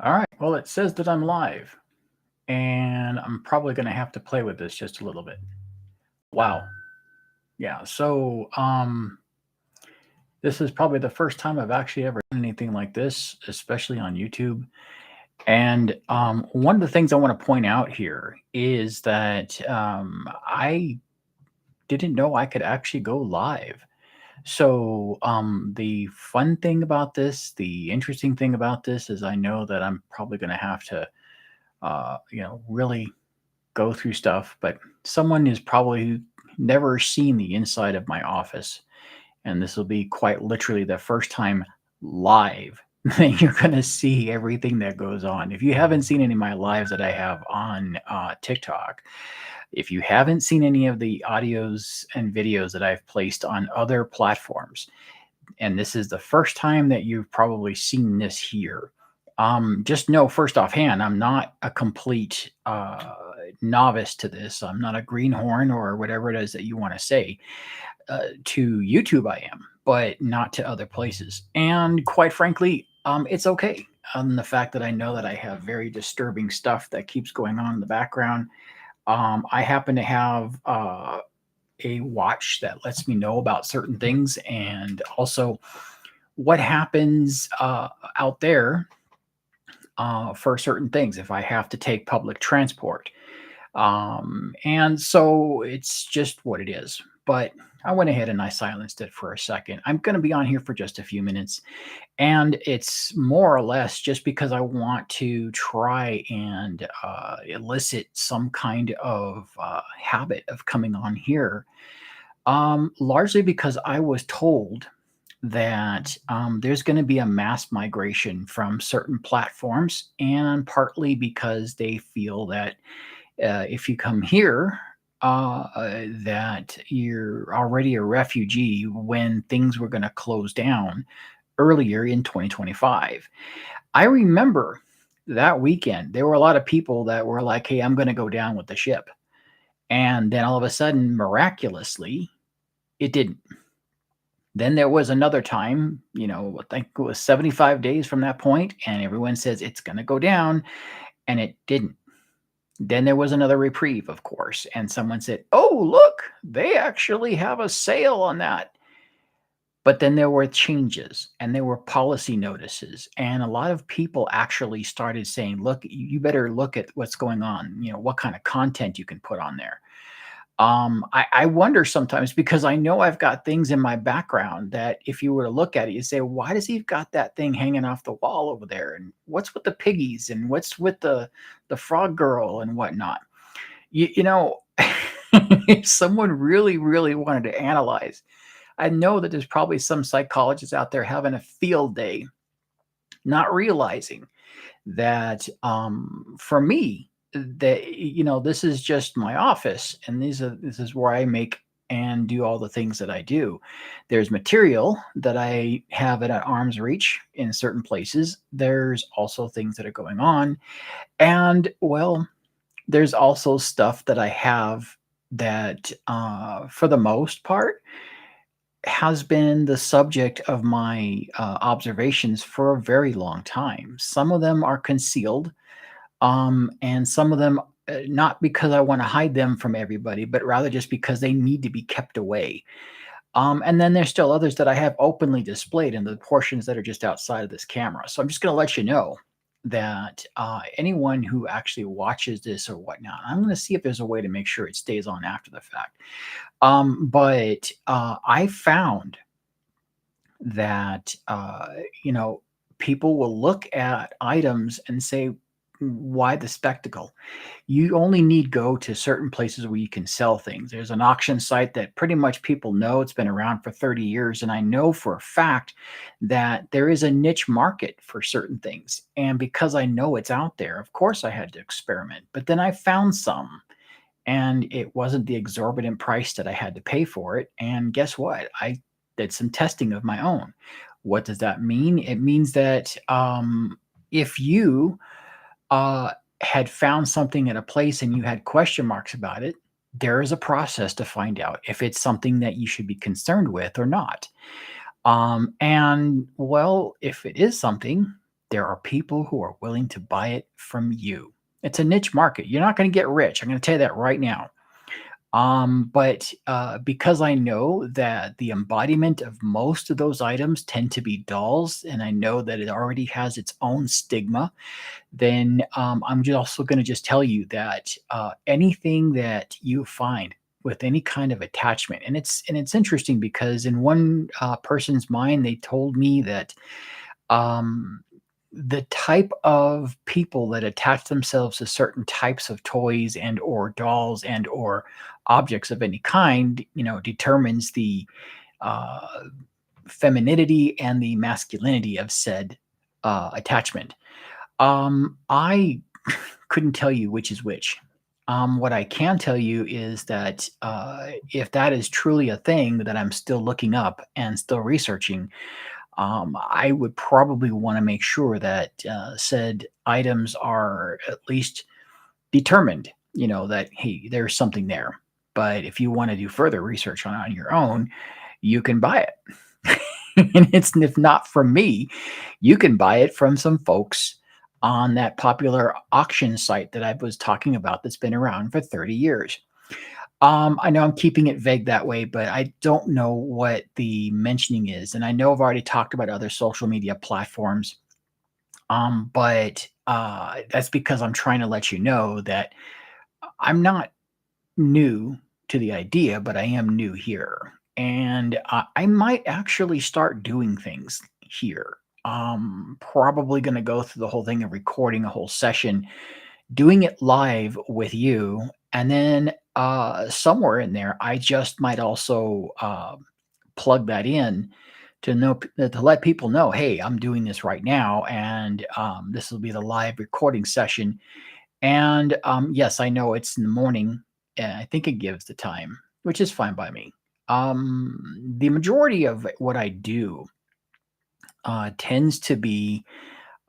All right. Well, it says that I'm live, and I'm probably going to have to play with this just a little bit. Wow. Yeah. This is probably the first time I've actually ever done anything like this, especially on YouTube. And one of the things I want to point out here is that I didn't know I could actually go live. The fun thing about this, the interesting thing about this is I know that I'm probably going to have to, really go through stuff, but someone is probably never seen the inside of my office. And this will be quite literally the first time live that you're going to see everything that goes on. If you haven't seen any of my lives that I have on TikTok, if you haven't seen any of the audios and videos that I've placed on other platforms, and this is the first time that you've probably seen this here. Just know first offhand, I'm not a complete novice to this. I'm not a greenhorn or whatever it is that you want to say. To YouTube, I am, but not to other places. And quite frankly, it's okay. The fact that I know that I have very disturbing stuff that keeps going on in the background. I happen to have a watch that lets me know about certain things and also what happens out there for certain things if I have to take public transport. And so it's just what it is. But I went ahead and I silenced it for a second. I'm going to be on here for just a few minutes. And it's more or less just because I want to try and elicit some kind of habit of coming on here. Largely because I was told that there's going to be a mass migration from certain platforms, and partly because they feel that if you come here, that you're already a refugee when things were going to close down earlier in 2025. I remember that weekend, there were a lot of people that were like, hey, I'm going to go down with the ship. And then all of a sudden, miraculously, it didn't. Then there was another time, I think it was 75 days from that point, and everyone says it's going to go down, and it didn't. Then there was another reprieve, of course, and someone said, oh, look, they actually have a sale on that. But then there were changes and there were policy notices. And a lot of people actually started saying, look, you better look at what's going on, what kind of content you can put on there. I wonder sometimes because I know I've got things in my background that if you were to look at it, you say, why does he got that thing hanging off the wall over there? And what's with the piggies and what's with the frog girl and whatnot? You know, if someone really, really wanted to analyze, I know that there's probably some psychologists out there having a field day, not realizing that for me, that this is just my office, and this is where I make and do all the things that I do. There's material that I have at arm's reach in certain places. There's also things that are going on, and well, there's also stuff that I have that, for the most part, has been the subject of my observations for a very long time. Some of them are concealed, and some of them not because I want to hide them from everybody, but rather just because they need to be kept away. And then there's still others that I have openly displayed in the portions that are just outside of this camera. So I'm just going to let you know that anyone who actually watches this or whatnot, I'm going to see if there's a way to make sure it stays on after the fact. But I found that people will look at items and say, why the spectacle? You only need go to certain places where you can sell things. There's an auction site that pretty much people know. It's been around for 30 years, and I know for a fact that there is a niche market for certain things. And because I know it's out there, of course I had to experiment. But then I found some, and it wasn't the exorbitant price that I had to pay for it. And guess what? I did some testing of my own. What does that mean? It means that if you uh, had found something at a place and you had question marks about it, there is a process to find out if it's something that you should be concerned with or not. And well, if it is something, there are people who are willing to buy it from you. It's a niche market. You're not going to get rich. I'm going to tell you that right now. But because I know that the embodiment of most of those items tend to be dolls, and I know that it already has its own stigma, then I'm also going to just tell you that anything that you find with any kind of attachment, and it's interesting because in one person's mind, they told me that um, the type of people that attach themselves to certain types of toys and or dolls and or objects of any kind, determines the uh, femininity and the masculinity of said attachment. I couldn't tell you which is which. What I can tell you is that if that is truly a thing that I'm still looking up and still researching, I would probably want to make sure that said items are at least determined, that, hey, there's something there. But if you want to do further research on your own, you can buy it. And it's if not from me, you can buy it from some folks on that popular auction site that I was talking about that's been around for 30 years. I know I'm keeping it vague that way, but I don't know what the mentioning is. And I know I've already talked about other social media platforms, but that's because I'm trying to let you know that I'm not new to the idea, but I am new here. And I might actually start doing things here. Probably going to go through the whole thing of recording a whole session, doing it live with you, and then somewhere in there, I just might also plug that in to know to let people know, hey, I'm doing this right now, and this will be the live recording session. And yes, I know it's in the morning, and I think it gives the time, which is fine by me. The majority of what I do tends to be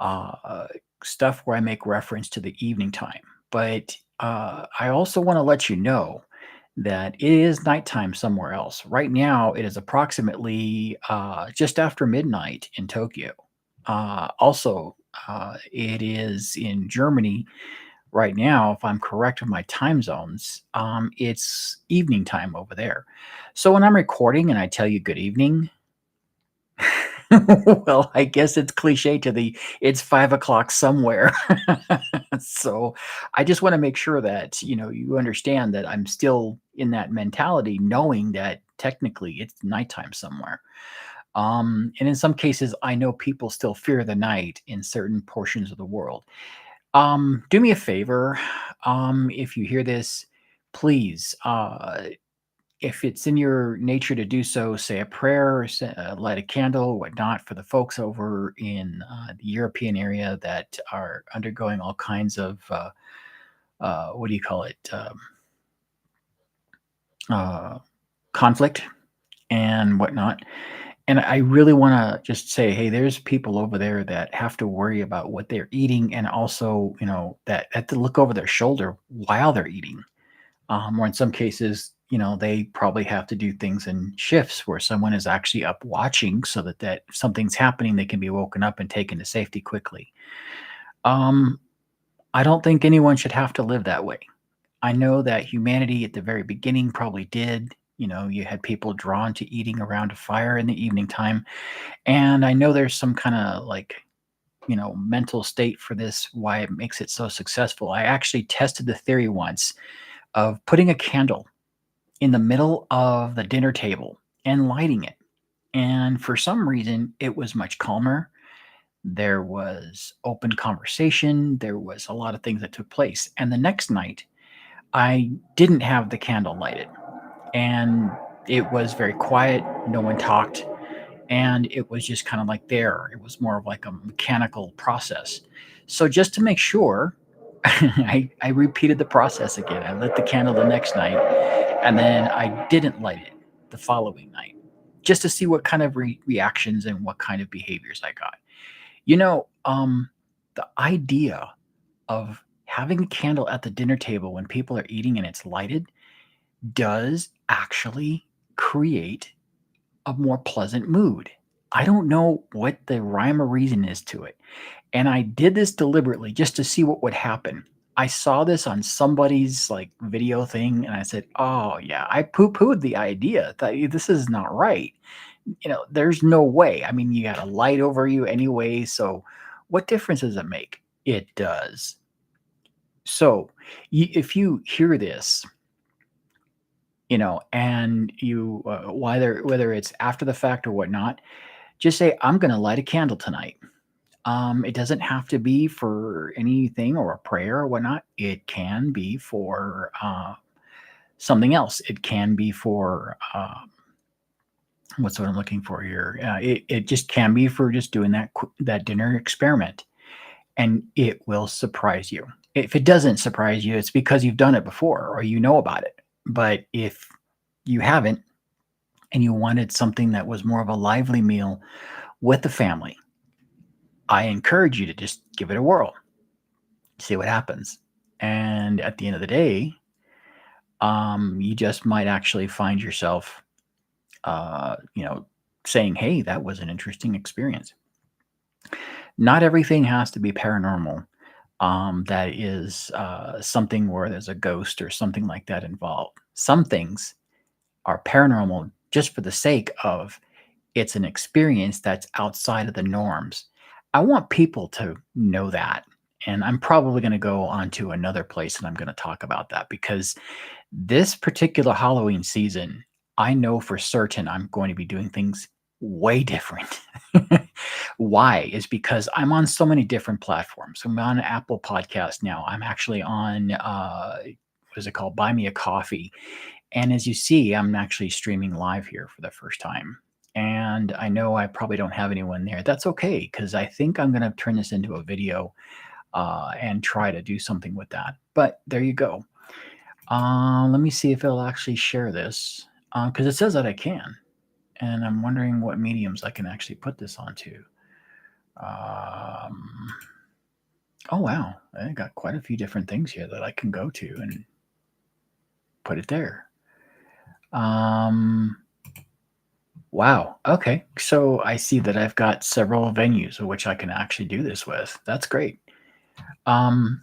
uh, stuff where I make reference to the evening time. But I also want to let you know that it is nighttime somewhere else. Right now, it is approximately just after midnight in Tokyo. Also, it is in Germany right now, if I'm correct with my time zones, it's evening time over there. So when I'm recording and I tell you good evening, well, I guess it's cliche to the it's 5 o'clock somewhere. So I just want to make sure that you understand that I'm still in that mentality, knowing that technically it's nighttime somewhere. And in some cases, I know people still fear the night in certain portions of the world. Do me a favor. If you hear this, please, if it's in your nature to do so, say a prayer, light a candle, whatnot, for the folks over in the European area that are undergoing all kinds of, what do you call it, uh, conflict and whatnot. And I really want to just say, hey, there's people over there that have to worry about what they're eating, and also, that have to look over their shoulder while they're eating. Or in some cases, they probably have to do things in shifts where someone is actually up watching so that if something's happening, they can be woken up and taken to safety quickly. Um, I don't think anyone should have to live that way. I know that humanity at the very beginning probably did. You had people drawn to eating around a fire in the evening time. And I know there's some kind of like, mental state for this, why it makes it so successful. I actually tested the theory once of putting a candle in the middle of the dinner table and lighting it. And for some reason, it was much calmer. There was open conversation. There was a lot of things that took place. And the next night, I didn't have the candle lighted. And it was very quiet. No one talked. And it was just kind of like there. It was more of like a mechanical process. So just to make sure, I repeated the process again. I lit the candle the next night, and then I didn't light it the following night, just to see what kind of reactions and what kind of behaviors I got. The idea of having a candle at the dinner table when people are eating and it's lighted does actually create a more pleasant mood. I don't know what the rhyme or reason is to it. And I did this deliberately just to see what would happen. I saw this on somebody's like video thing and I said, "Oh yeah, I poo-pooed the idea that this is not right. There's no way. I mean, you got a light over you anyway, so what difference does it make?" It does. So, if you hear this, and you whether it's after the fact or whatnot, just say, "I'm going to light a candle tonight." It doesn't have to be for anything or a prayer or whatnot. It can be for something else. It can be for what's what I'm looking for here. It just can be for just doing that dinner experiment, and it will surprise you. If it doesn't surprise you, it's because you've done it before or you know about it. But if you haven't and you wanted something that was more of a lively meal with the family, I encourage you to just give it a whirl, see what happens. And at the end of the day, you just might actually find yourself, saying, "Hey, that was an interesting experience." Not everything has to be paranormal. That is something where there's a ghost or something like that involved. Some things are paranormal just for the sake of it's an experience that's outside of the norms. I want people to know that. And I'm probably going to go on to another place and I'm going to talk about that because this particular Halloween season, I know for certain I'm going to be doing things way different. Why? Is because I'm on so many different platforms. I'm on Apple Podcast now. I'm actually on what is it called? Buy Me a Coffee. And as you see, I'm actually streaming live here for the first time. And I know I probably don't have anyone there. That's okay because I think I'm going to turn this into a video and try to do something with that. But there you go. Let me see if it'll actually share this because it says that I can. And I'm wondering what mediums I can actually put this onto. Um, oh, wow. I got quite a few different things here that I can go to and put it there. Um, wow. Okay. So I see that I've got several venues of which I can actually do this with. That's great. Um,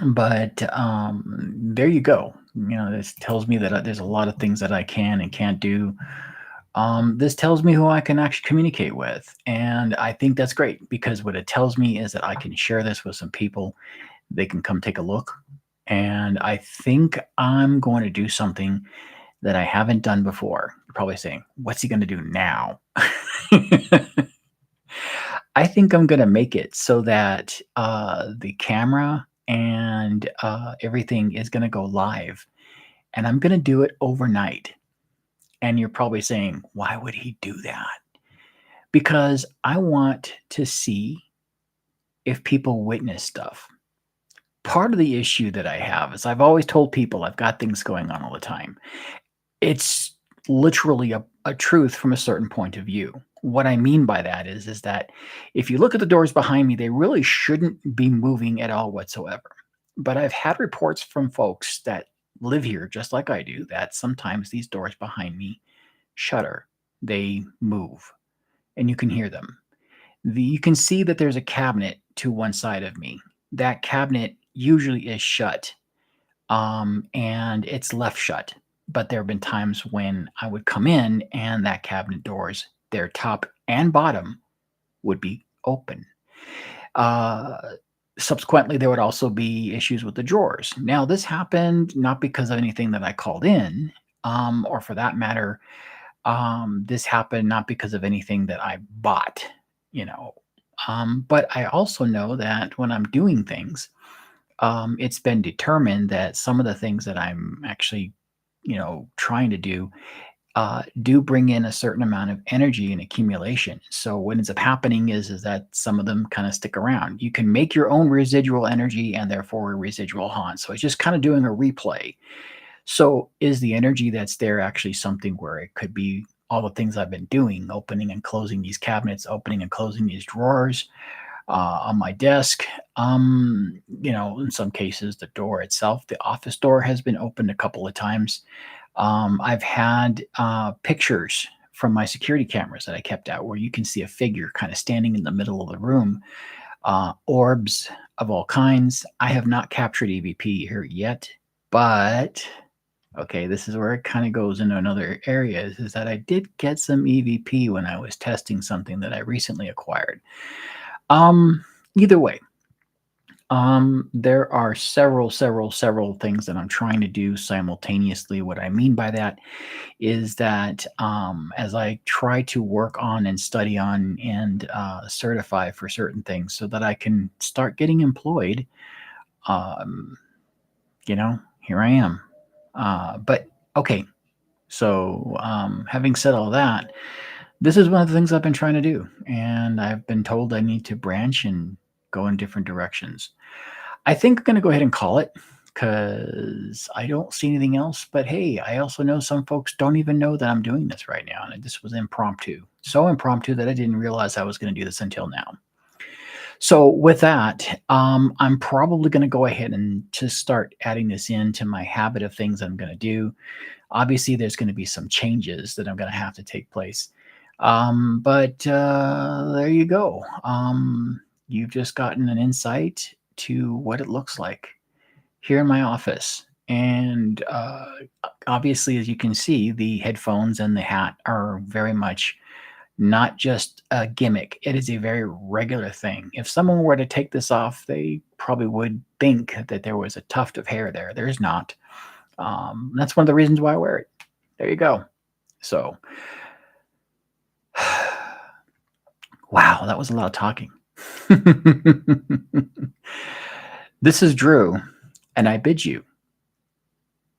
but there you go. This tells me that there's a lot of things that I can and can't do. This tells me who I can actually communicate with. And I think that's great because what it tells me is that I can share this with some people. They can come take a look. And I think I'm going to do something that I haven't done before. You're probably saying, "What's he going to do now?" I think I'm going to make it so that the camera and everything is going to go live. And I'm going to do it overnight. And you're probably saying, "Why would he do that?" Because I want to see if people witness stuff. Part of the issue that I have is I've always told people I've got things going on all the time. It's literally a truth from a certain point of view. What I mean by that is that if you look at the doors behind me, they really shouldn't be moving at all whatsoever. But I've had reports from folks that live here just like I do that sometimes these doors behind me shudder. They move and you can hear them. You can see that there's a cabinet to one side of me. That cabinet usually is shut, and it's left shut. But there have been times when I would come in and that cabinet doors, their top and bottom, would be open. Uh, Subsequently, there would also be issues with the drawers. Now, this happened not because of anything that I called in, or for that matter, this happened not because of anything that I bought, you know. But I also know that when I'm doing things, it's been determined that some of the things that I'm actually, trying to do bring in a certain amount of energy and accumulation. So what ends up happening is that some of them kind of stick around. You can make your own residual energy and therefore a residual haunt. So it's just kind of doing a replay. So is the energy that's there actually something where it could be all the things I've been doing, opening and closing these cabinets, opening and closing these drawers on my desk? In some cases, the door itself, the office door has been opened a couple of times. I've had pictures from my security cameras that I kept out, where you can see a figure kind of standing in the middle of the room. Orbs of all kinds. I have not captured EVP here yet, but okay, this is where it kind of goes into another area. Is that I did get some EVP when I was testing something that I recently acquired. Um, Either way, there are several things that I'm trying to do simultaneously. What I mean by that is that as I try to work on and study on and certify for certain things so that I can start getting employed, um, here I am. But okay, so having said all that, this is one of the things I've been trying to do, and I've been told I need to branch and go in different directions. I think I'm gonna go ahead and call it because I don't see anything else. But hey, I also know some folks don't even know that I'm doing this right now, and this was impromptu. So impromptu that I didn't realize I was going to do this until now. So with that, I'm probably going to go ahead and just start adding this into my habit of things I'm going to do. Obviously, there's going to be some changes that I'm going to have to take place. But there you go. You've just gotten an insight to what it looks like here in my office. And obviously, as you can see, the headphones and the hat are very much not just a gimmick. It is a very regular thing. If someone were to take this off, they probably would think that there was a tuft of hair there. There's not. That's one of the reasons why I wear it. There you go. So, wow, that was a lot of talking. This is Drew, and I bid you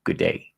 good day.